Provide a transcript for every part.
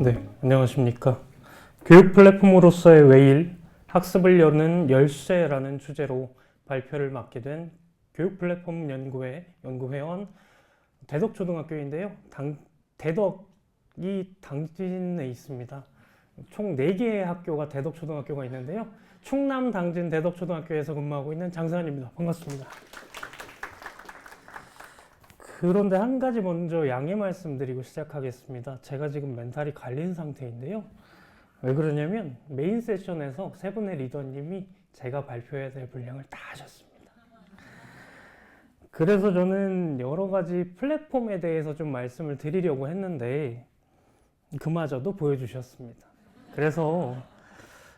네, 안녕하십니까. 교육 플랫폼으로서의 외일, 학습을 여는 열쇠라는 주제로 발표를 맡게 된 교육 플랫폼 연구회원 대덕초등학교인데요. 대덕이 당진에 있습니다. 총 4개의 학교가 대덕초등학교가 있는데요. 충남 당진 대덕초등학교에서 근무하고 있는 장사현입니다. 반갑습니다. 그런데 한 가지 먼저 양해 말씀드리고 시작하겠습니다. 제가 지금 멘탈이 갈린 상태인데요. 왜 그러냐면 메인 세션에서 세 분의 리더님이 제가 발표해야 될 분량을 다 하셨습니다. 그래서 저는 여러 가지 플랫폼에 대해서 좀 말씀을 드리려고 했는데 그마저도 보여주셨습니다. 그래서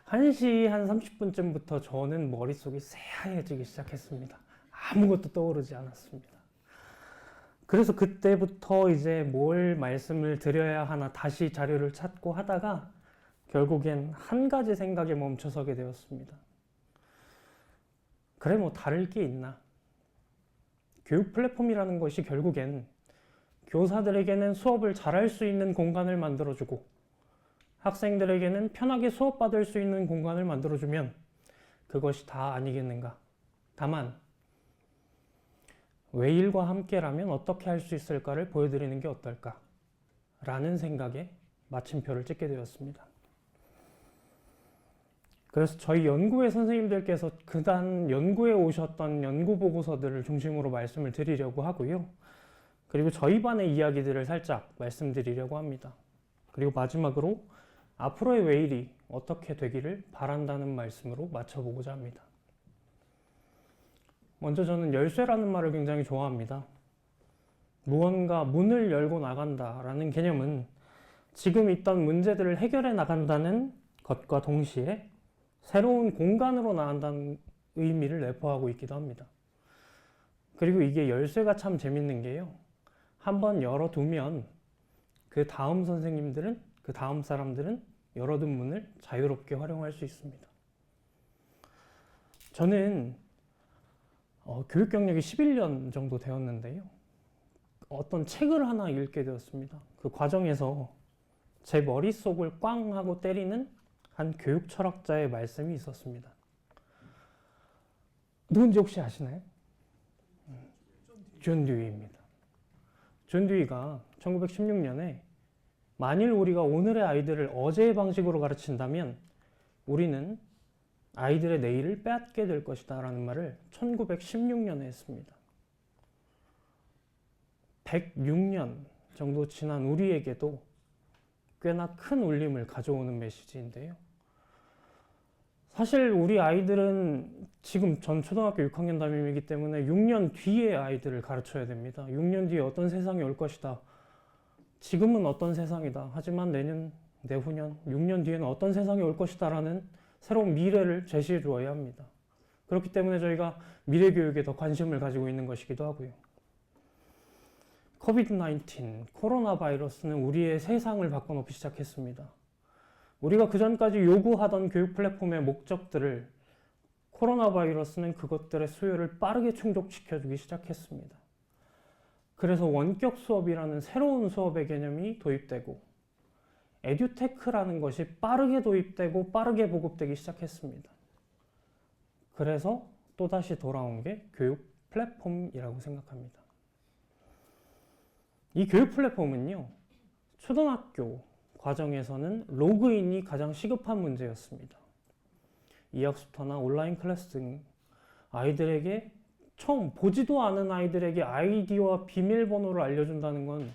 1시 한 30분쯤부터 저는 머릿속이 새하얘지기 시작했습니다. 아무것도 떠오르지 않았습니다. 그래서 그때부터 이제 뭘 말씀을 드려야 하나 다시 자료를 찾고 하다가 결국엔 한 가지 생각에 멈춰서게 되었습니다. 그래, 뭐 다를 게 있나? 교육 플랫폼이라는 것이 결국엔 교사들에게는 수업을 잘할 수 있는 공간을 만들어주고 학생들에게는 편하게 수업받을 수 있는 공간을 만들어주면 그것이 다 아니겠는가? 다만 외일과 함께라면 어떻게 할 수 있을까를 보여드리는 게 어떨까? 라는 생각에 마침표를 찍게 되었습니다. 그래서 저희 연구회 선생님들께서 그간 연구에 오셨던 연구 보고서들을 중심으로 말씀을 드리려고 하고요. 그리고 저희 반의 이야기들을 살짝 말씀드리려고 합니다. 그리고 마지막으로 앞으로의 외일이 어떻게 되기를 바란다는 말씀으로 마쳐보고자 합니다. 먼저 저는 열쇠라는 말을 굉장히 좋아합니다. 무언가 문을 열고 나간다라는 개념은 지금 있던 문제들을 해결해 나간다는 것과 동시에 새로운 공간으로 나간다는 의미를 내포하고 있기도 합니다. 그리고 이게 열쇠가 참 재밌는 게요. 한번 열어두면 그 다음 선생님들은, 그 다음 사람들은 열어둔 문을 자유롭게 활용할 수 있습니다. 저는 교육 경력이 11년 정도 되었는데요. 어떤 책을 하나 읽게 되었습니다. 그 과정에서 제 머릿속을 꽝 하고 때리는 한 교육 철학자의 말씀이 있었습니다. 누군지 혹시 아시나요? 존 듀이입니다. 존 듀이가 1916년에 만일 우리가 오늘의 아이들을 어제의 방식으로 가르친다면 우리는 아이들의 내일을 빼앗게 될 것이다 라는 말을 1916년에 했습니다. 106년 정도 지난 우리에게도 꽤나 큰 울림을 가져오는 메시지인데요. 사실 우리 아이들은 지금 전 초등학교 6학년 담임이기 때문에 6년 뒤에 아이들을 가르쳐야 됩니다. 6년 뒤에 어떤 세상이 올 것이다. 지금은 어떤 세상이다. 하지만 내년, 내후년, 6년 뒤에는 어떤 세상이 올 것이다 라는 새로운 미래를 제시해 주어야 합니다. 그렇기 때문에 저희가 미래 교육에 더 관심을 가지고 있는 것이기도 하고요. COVID-19, 코로나 바이러스는 우리의 세상을 바꿔놓기 시작했습니다. 우리가 그전까지 요구하던 교육 플랫폼의 목적들을 코로나 바이러스는 그것들의 수요를 빠르게 충족시켜주기 시작했습니다. 그래서 원격 수업이라는 새로운 수업의 개념이 도입되고 에듀테크라는 것이 빠르게 도입되고 빠르게 보급되기 시작했습니다. 그래서 또다시 돌아온 게 교육 플랫폼이라고 생각합니다. 이 교육 플랫폼은요, 초등학교 과정에서는 로그인이 가장 시급한 문제였습니다. 이학습터나 온라인 클래스 등 아이들에게 처음 보지도 않은 아이들에게 아이디와 비밀번호를 알려준다는 건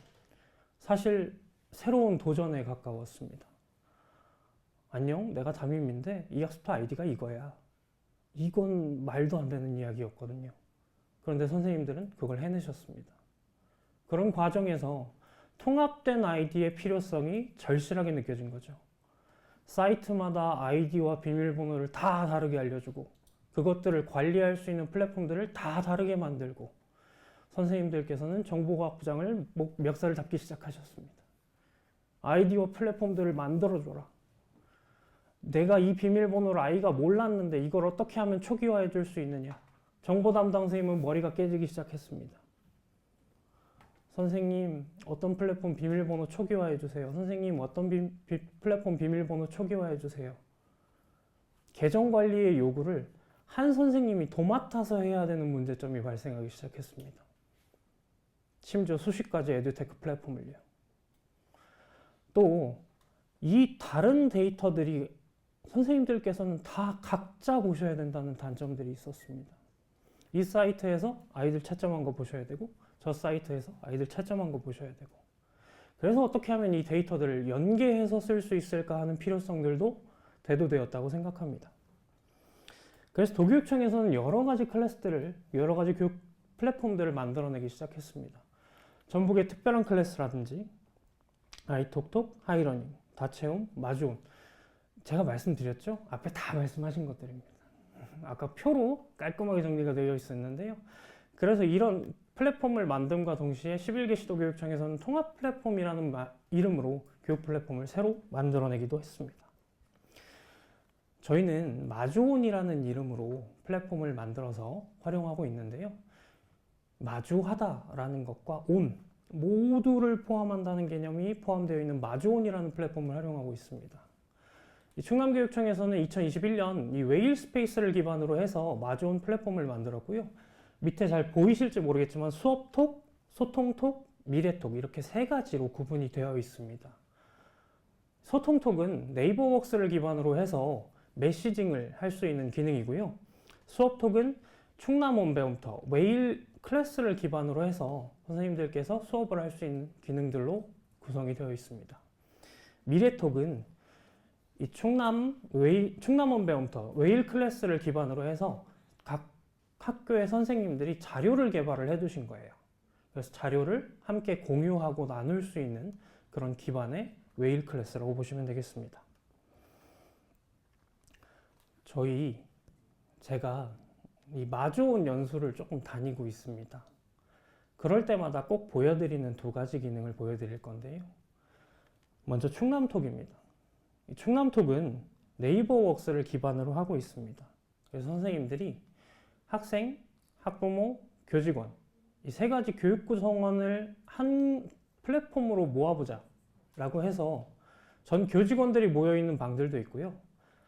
사실 새로운 도전에 가까웠습니다. 안녕, 내가 담임인데 이학습터 아이디가 이거야. 이건 말도 안 되는 이야기였거든요. 그런데 선생님들은 그걸 해내셨습니다. 그런 과정에서 통합된 아이디의 필요성이 절실하게 느껴진 거죠. 사이트마다 아이디와 비밀번호를 다 다르게 알려주고 그것들을 관리할 수 있는 플랫폼들을 다 다르게 만들고 선생님들께서는 정보과학부장을 멱살을 잡기 시작하셨습니다. 아이디와 플랫폼들을 만들어줘라. 내가 이 비밀번호를 아이가 몰랐는데 이걸 어떻게 하면 초기화해 줄 수 있느냐. 정보 담당 선생님은 머리가 깨지기 시작했습니다. 선생님 어떤 플랫폼 비밀번호 초기화해 주세요. 선생님 어떤 플랫폼 비밀번호 초기화해 주세요. 계정 관리의 요구를 한 선생님이 도맡아서 해야 되는 문제점이 발생하기 시작했습니다. 심지어 수십 가지 에듀테크 플랫폼을요. 또 이 다른 데이터들이 선생님들께서는 다 각자 보셔야 된다는 단점들이 있었습니다. 이 사이트에서 아이들 채점한 거 보셔야 되고 저 사이트에서 아이들 채점한 거 보셔야 되고, 그래서 어떻게 하면 이 데이터들을 연계해서 쓸 수 있을까 하는 필요성들도 대두되었다고 생각합니다. 그래서 도교육청에서는 여러 가지 클래스들을, 여러 가지 교육 플랫폼들을 만들어내기 시작했습니다. 전북의 특별한 클래스라든지 아이톡톡, 하이러닝, 다채움, 마주온, 제가 말씀드렸죠? 앞에 다 말씀하신 것들입니다. 아까 표로 깔끔하게 정리가 되어 있었는데요. 그래서 이런 플랫폼을 만듦과 동시에 11개 시도교육청에서는 통합 플랫폼이라는 이름으로 교육 플랫폼을 새로 만들어내기도 했습니다. 저희는 마주온이라는 이름으로 플랫폼을 만들어서 활용하고 있는데요. 마주하다라는 것과 온, 모두를 포함한다는 개념이 포함되어 있는 마주온이라는 플랫폼을 활용하고 있습니다. 이 충남교육청에서는 2021년 이 웨일 스페이스를 기반으로 해서 마주온 플랫폼을 만들었고요. 밑에 잘 보이실지 모르겠지만 수업톡, 소통톡, 미래톡 이렇게 세 가지로 구분이 되어 있습니다. 소통톡은 네이버웍스를 기반으로 해서 메시징을 할 수 있는 기능이고요. 수업톡은 충남 온배움터, 웨일 클래스를 기반으로 해서 선생님들께서 수업을 할 수 있는 기능들로 구성이 되어 있습니다. 미래톡은 이 충남 온배움터, 웨일 클래스를 기반으로 해서 각 학교의 선생님들이 자료를 개발을 해 두신 거예요. 그래서 자료를 함께 공유하고 나눌 수 있는 그런 기반의 웨일 클래스라고 보시면 되겠습니다. 제가 이 마주온 연수를 조금 다니고 있습니다. 그럴 때마다 꼭 보여드리는 두 가지 기능을 보여드릴 건데요. 먼저 충남톡입니다. 이 충남톡은 네이버웍스를 기반으로 하고 있습니다. 그래서 선생님들이 학생, 학부모, 교직원 이 세 가지 교육 구성원을 한 플랫폼으로 모아보자 라고 해서 전 교직원들이 모여있는 방들도 있고요.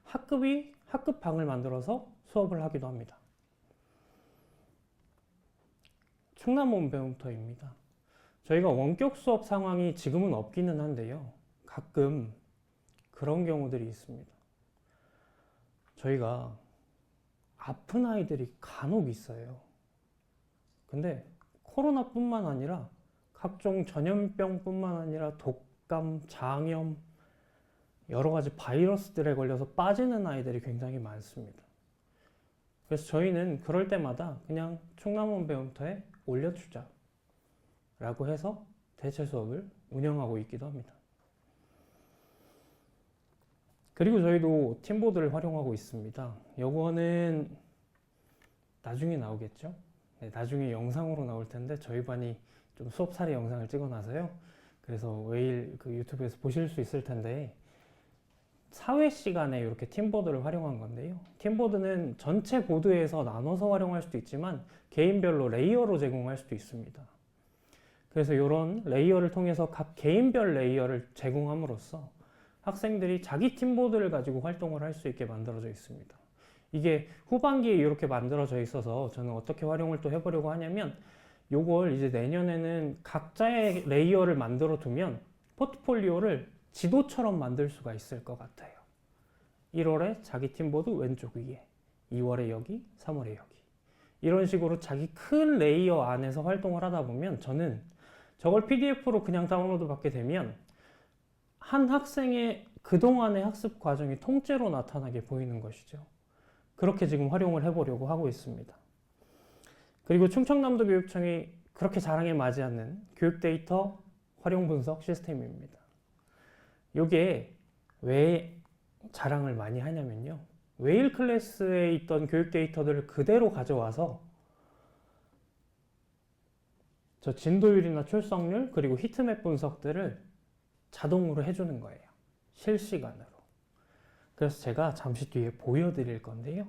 학급이 학급 방을 만들어서 수업을 하기도 합니다. 충남 온배움터입니다. 저희가 원격 수업 상황이 지금은 없기는 한데요. 가끔 그런 경우들이 있습니다. 저희가 아픈 아이들이 간혹 있어요. 근데 코로나뿐만 아니라 각종 전염병뿐만 아니라 독감, 장염, 여러 가지 바이러스들에 걸려서 빠지는 아이들이 굉장히 많습니다. 그래서 저희는 그럴 때마다 그냥 충남 온배움터에 올려주자 라고 해서 대체 수업을 운영하고 있기도 합니다. 그리고 저희도 팀보드를 활용하고 있습니다. 요거는 나중에 나오겠죠? 네, 나중에 영상으로 나올 텐데 저희 반이 좀 수업 사례 영상을 찍어놔서요. 그래서 웨일 유튜브에서 보실 수 있을 텐데 사회 시간에 이렇게 팀보드를 활용한 건데요. 팀보드는 전체 보드에서 나눠서 활용할 수도 있지만 개인별로 레이어로 제공할 수도 있습니다. 그래서 이런 레이어를 통해서 각 개인별 레이어를 제공함으로써 학생들이 자기 팀보드를 가지고 활동을 할 수 있게 만들어져 있습니다. 이게 후반기에 이렇게 만들어져 있어서 저는 어떻게 활용을 또 해보려고 하냐면 요걸 이제 내년에는 각자의 레이어를 만들어 두면 포트폴리오를 지도처럼 만들 수가 있을 것 같아요. 1월에 자기 팀보드 왼쪽 위에, 2월에 여기, 3월에 여기. 이런 식으로 자기 큰 레이어 안에서 활동을 하다 보면 저는 저걸 PDF로 그냥 다운로드 받게 되면 한 학생의 그동안의 학습 과정이 통째로 나타나게 보이는 것이죠. 그렇게 지금 활용을 해보려고 하고 있습니다. 그리고 충청남도 교육청이 그렇게 자랑에 맞지 않는 교육 데이터 활용 분석 시스템입니다. 이게 왜 자랑을 많이 하냐면요. 웨일 클래스에 있던 교육 데이터들을 그대로 가져와서 저 진도율이나 출석률 그리고 히트맵 분석들을 자동으로 해주는 거예요. 실시간으로. 그래서 제가 잠시 뒤에 보여드릴 건데요.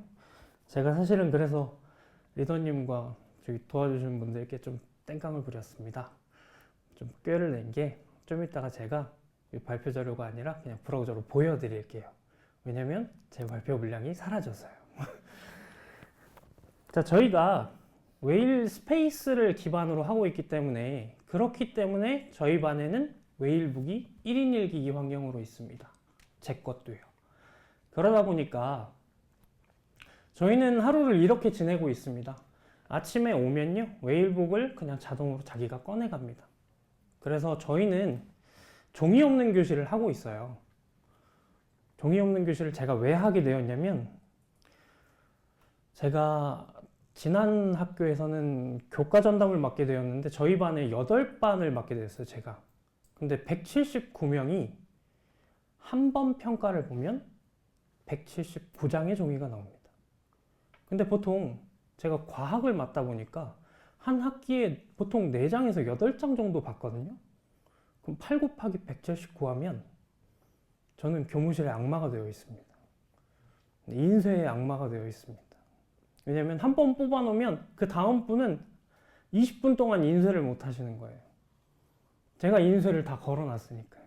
제가 사실은 그래서 리더님과 저기 도와주신 분들께 좀 땡깡을 부렸습니다. 좀 꾀를 낸 게 좀 이따가 제가 발표 자료가 아니라 그냥 브라우저로 보여드릴게요. 왜냐면 제 발표 분량이 사라졌어요. 자, 저희가 웨일 스페이스를 기반으로 하고 있기 때문에 그렇기 때문에 저희 반에는 웨일북이 1인 1기기 환경으로 있습니다. 제 것도요. 그러다 보니까 저희는 하루를 이렇게 지내고 있습니다. 아침에 오면요, 웨일북을 그냥 자동으로 자기가 꺼내갑니다. 그래서 저희는 종이 없는 교실을 하고 있어요. 종이 없는 교실을 제가 왜 하게 되었냐면, 제가 지난 학교에서는 교과 전담을 맡게 되었는데 저희 반에 8반을 맡게 되었어요, 제가. 근데 179명이 한 번 평가를 보면 179장의 종이가 나옵니다. 근데 보통 제가 과학을 맡다 보니까 한 학기에 보통 4장에서 8장 정도 봤거든요. 그럼 8 곱하기 179 하면 저는 교무실에 악마가 되어 있습니다. 인쇄의 악마가 되어 있습니다. 왜냐면 한 번 뽑아놓으면 그 다음 분은 20분 동안 인쇄를 못 하시는 거예요. 제가 인쇄를 다 걸어놨으니까요.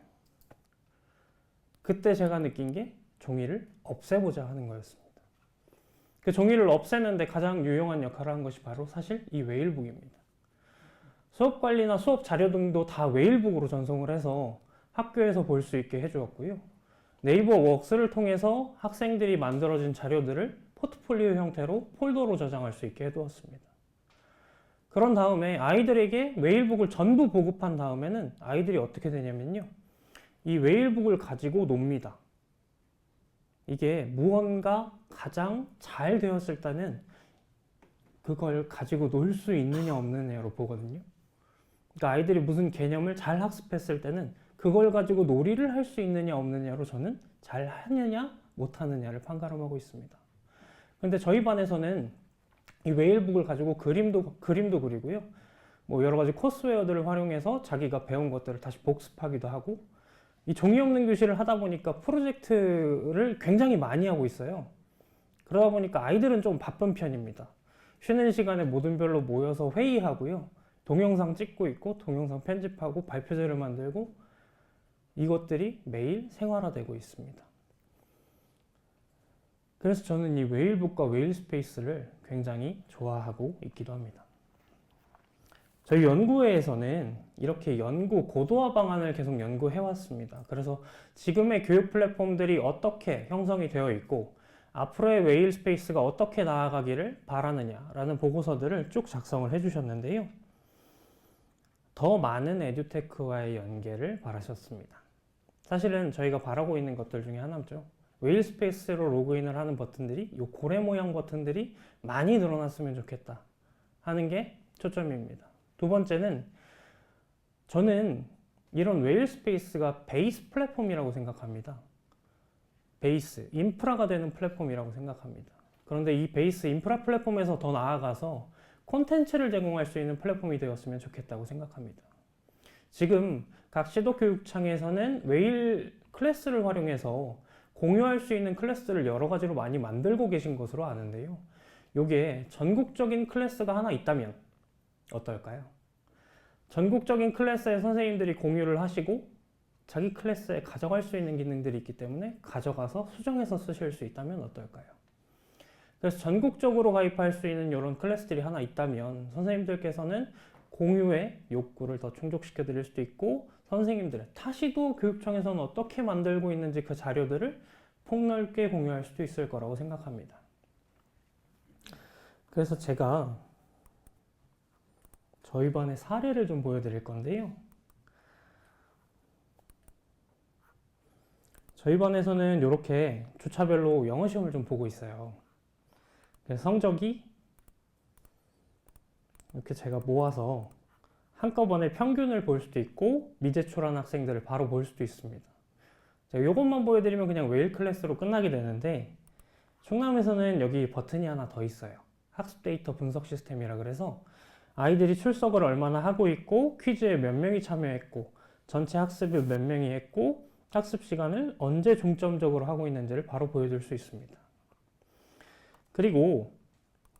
그때 제가 느낀 게 종이를 없애보자 하는 거였습니다. 그 종이를 없애는데 가장 유용한 역할을 한 것이 바로 사실 이 웨일북입니다. 수업 관리나 수업 자료 등도 다 웨일북으로 전송을 해서 학교에서 볼 수 있게 해주었고요. 네이버 웍스를 통해서 학생들이 만들어진 자료들을 포트폴리오 형태로 폴더로 저장할 수 있게 해두었습니다. 그런 다음에 아이들에게 웨일북을 전부 보급한 다음에는 아이들이 어떻게 되냐면요, 이 웨일북을 가지고 놉니다. 이게 무언가 가장 잘 되었을 때는 그걸 가지고 놀 수 있느냐 없느냐로 보거든요. 그러니까 아이들이 무슨 개념을 잘 학습했을 때는 그걸 가지고 놀이를 할 수 있느냐 없느냐로 저는 잘 하느냐 못하느냐를 판가름하고 있습니다. 근데 저희 반에서는 이 웨일북을 가지고 그림도 그리고요. 뭐 여러 가지 코스웨어들을 활용해서 자기가 배운 것들을 다시 복습하기도 하고, 이 종이 없는 교실을 하다 보니까 프로젝트를 굉장히 많이 하고 있어요. 그러다 보니까 아이들은 좀 바쁜 편입니다. 쉬는 시간에 모든 별로 모여서 회의하고요. 동영상 찍고 있고, 동영상 편집하고, 발표자를 만들고, 이것들이 매일 생활화되고 있습니다. 그래서 저는 이 웨일북과 웨일스페이스를 굉장히 좋아하고 있기도 합니다. 저희 연구회에서는 이렇게 연구 고도화 방안을 계속 연구해 왔습니다. 그래서 지금의 교육 플랫폼들이 어떻게 형성이 되어 있고 앞으로의 웨일 스페이스가 어떻게 나아가기를 바라느냐라는 보고서들을 쭉 작성을 해주셨는데요. 더 많은 에듀테크와의 연계를 바라셨습니다. 사실은 저희가 바라고 있는 것들 중에 하나죠. 웨일 스페이스로 로그인을 하는 버튼들이, 이 고래 모양 버튼들이 많이 늘어났으면 좋겠다 하는 게 초점입니다. 두 번째는 저는 이런 웨일 스페이스가 베이스 플랫폼이라고 생각합니다. 베이스, 인프라가 되는 플랫폼이라고 생각합니다. 그런데 이 베이스 인프라 플랫폼에서 더 나아가서 콘텐츠를 제공할 수 있는 플랫폼이 되었으면 좋겠다고 생각합니다. 지금 각 시도교육청에서는 웨일 클래스를 활용해서 공유할 수 있는 클래스들을 여러 가지로 많이 만들고 계신 것으로 아는데요. 이게 전국적인 클래스가 하나 있다면 어떨까요? 전국적인 클래스에 선생님들이 공유를 하시고 자기 클래스에 가져갈 수 있는 기능들이 있기 때문에 가져가서 수정해서 쓰실 수 있다면 어떨까요? 그래서 전국적으로 가입할 수 있는 이런 클래스들이 하나 있다면 선생님들께서는 공유의 욕구를 더 충족시켜 드릴 수도 있고, 선생님들의 타시도 교육청에서는 어떻게 만들고 있는지 그 자료들을 폭넓게 공유할 수도 있을 거라고 생각합니다. 그래서 제가 저희 반의 사례를 좀 보여드릴 건데요. 저희 반에서는 이렇게 주차별로 영어 시험을 좀 보고 있어요. 그래서 성적이 이렇게 제가 모아서 한꺼번에 평균을 볼 수도 있고 미제출한 학생들을 바로 볼 수도 있습니다. 제가 이것만 보여드리면 그냥 웨일 클래스로 끝나게 되는데, 충남에서는 여기 버튼이 하나 더 있어요. 학습 데이터 분석 시스템이라 그래서 아이들이 출석을 얼마나 하고 있고, 퀴즈에 몇 명이 참여했고, 전체 학습을 몇 명이 했고, 학습 시간을 언제 중점적으로 하고 있는지를 바로 보여줄 수 있습니다. 그리고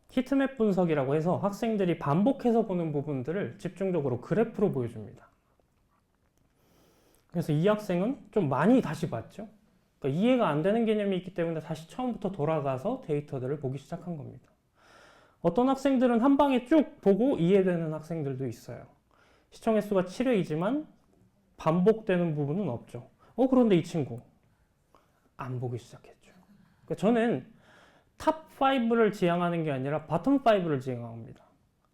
히트맵 분석이라고 해서 학생들이 반복해서 보는 부분들을 집중적으로 그래프로 보여줍니다. 그래서 이 학생은 좀 많이 다시 봤죠. 그러니까 이해가 안 되는 개념이 있기 때문에 다시 처음부터 돌아가서 데이터들을 보기 시작한 겁니다. 어떤 학생들은 한 방에 쭉 보고 이해되는 학생들도 있어요. 시청 횟수가 7회이지만 반복되는 부분은 없죠. 그런데 이 친구 안 보기 시작했죠. 그러니까 저는 탑 5를 지향하는 게 아니라 바텀 5를 지향합니다.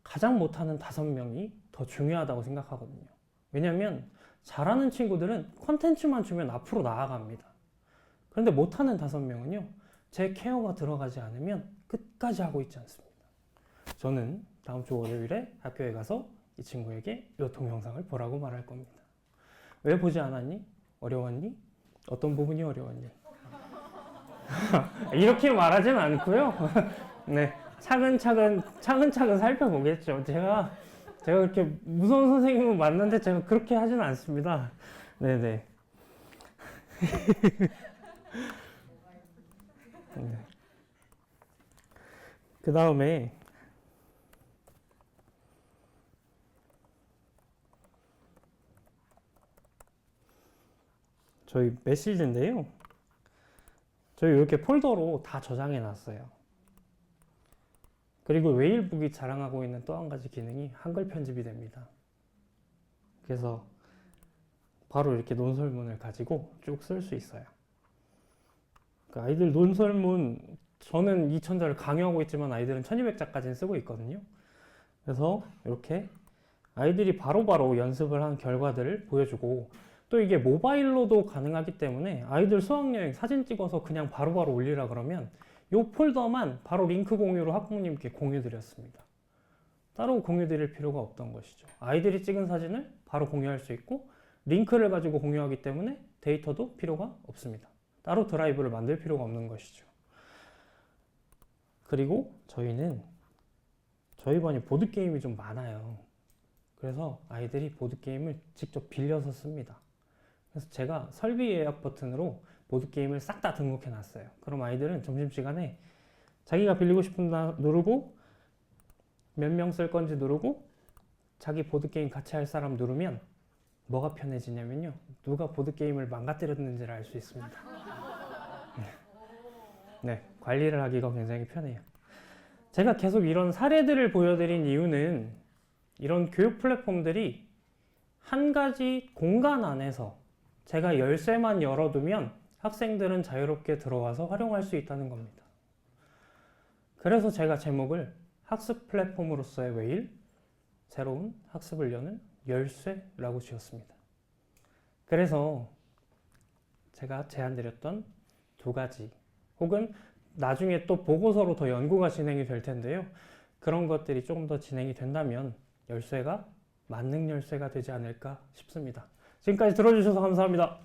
가장 못하는 5명이 더 중요하다고 생각하거든요. 왜냐면 잘하는 친구들은 컨텐츠만 주면 앞으로 나아갑니다. 그런데 못하는 5명은요, 제 케어가 들어가지 않으면 끝까지 하고 있지 않습니다. 저는 다음 주 월요일에 학교에 가서 이 친구에게 이 동영상을 보라고 말할 겁니다. 왜 보지 않았니? 어려웠니? 어떤 부분이 어려웠니? 이렇게 말하진 않고요. 네, 차근차근 살펴보겠죠. 제가 그렇게 무서운 선생님은 맞는데 제가 그렇게 하진 않습니다. 네네. 네. 그 다음에 저희 메시지인데요. 저희 이렇게 폴더로 다 저장해 놨어요. 그리고 웨일북이 자랑하고 있는 또 한 가지 기능이 한글 편집이 됩니다. 그래서 바로 이렇게 논설문을 가지고 쭉 쓸 수 있어요. 그러니까 아이들 논설문, 저는 2000자를 강요하고 있지만 아이들은 1200자까지는 쓰고 있거든요. 그래서 이렇게 아이들이 바로바로 연습을 한 결과들을 보여주고, 또 이게 모바일로도 가능하기 때문에 아이들 수학여행 사진 찍어서 그냥 바로바로 올리라 그러면 이 폴더만 바로 링크 공유로 학부모님께 공유 드렸습니다. 따로 공유 드릴 필요가 없던 것이죠. 아이들이 찍은 사진을 바로 공유할 수 있고 링크를 가지고 공유하기 때문에 데이터도 필요가 없습니다. 따로 드라이브를 만들 필요가 없는 것이죠. 그리고 저희는 저희 반이 보드게임이 좀 많아요. 그래서 아이들이 보드게임을 직접 빌려서 씁니다. 그래서 제가 설비 예약 버튼으로 보드게임을 싹 다 등록해 놨어요. 그럼 아이들은 점심시간에 자기가 빌리고 싶은 나 누르고 몇 명 쓸 건지 누르고 자기 보드게임 같이 할 사람 누르면 뭐가 편해지냐면요, 누가 보드게임을 망가뜨렸는지를 알 수 있습니다. 네, 관리를 하기가 굉장히 편해요. 제가 계속 이런 사례들을 보여드린 이유는 이런 교육 플랫폼들이 한 가지 공간 안에서 제가 열쇠만 열어두면 학생들은 자유롭게 들어와서 활용할 수 있다는 겁니다. 그래서 제가 제목을 학습 플랫폼으로서의 웨일, 새로운 학습을 여는 열쇠라고 지었습니다. 그래서 제가 제안드렸던 2가지, 혹은 나중에 또 보고서로 더 연구가 진행이 될 텐데요. 그런 것들이 조금 더 진행이 된다면 열쇠가 만능 열쇠가 되지 않을까 싶습니다. 지금까지 들어주셔서 감사합니다.